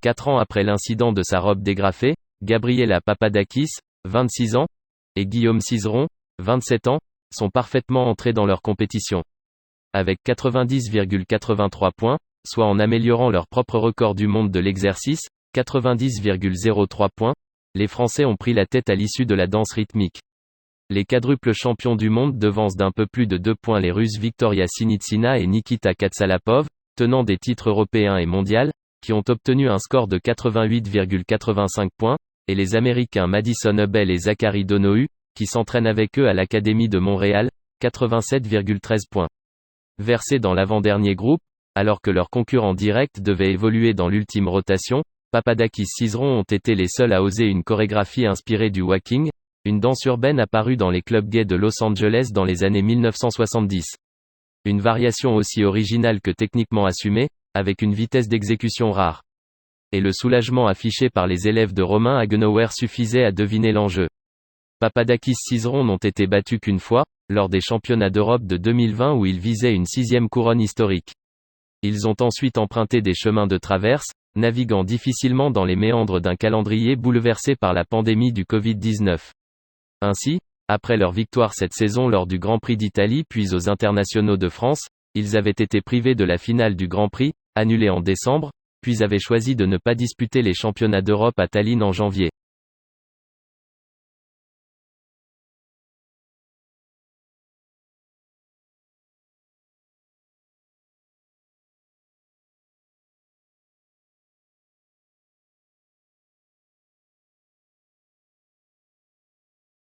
4 ans après l'incident de sa robe dégrafée, Gabriela Papadakis, 26 ans, et Guillaume Cizeron, 27 ans, sont parfaitement entrés dans leur compétition. Avec 90,83 points, soit en améliorant leur propre record du monde de l'exercice, 90,03 points, les Français ont pris la tête à l'issue de la danse rythmique. Les quadruples champions du monde devancent d'un peu plus de 2 points les Russes Victoria Sinitsina et Nikita Katsalapov, tenants des titres européens et mondial, qui ont obtenu un score de 88,85 points, et les Américains Madison Hubel et Zachary Donohue, qui s'entraînent avec eux à l'Académie de Montréal, 87,13 points. Versés dans l'avant-dernier groupe, alors que leurs concurrents directs devaient évoluer dans l'ultime rotation, Papadakis-Cizeron ont été les seuls à oser une chorégraphie inspirée du walking, une danse urbaine apparue dans les clubs gays de Los Angeles dans les années 1970. Une variation aussi originale que techniquement assumée, avec une vitesse d'exécution rare. Et le soulagement affiché par les élèves de Romain Haguenauer suffisait à deviner l'enjeu. Papadakis-Cizeron n'ont été battus qu'une fois, lors des championnats d'Europe de 2020 où ils visaient une 6e couronne historique. Ils ont ensuite emprunté des chemins de traverse, naviguant difficilement dans les méandres d'un calendrier bouleversé par la pandémie du Covid-19. Ainsi, après leur victoire cette saison lors du Grand Prix d'Italie puis aux Internationaux de France, ils avaient été privés de la finale du Grand Prix, annulée en décembre, puis avaient choisi de ne pas disputer les championnats d'Europe à Tallinn en janvier.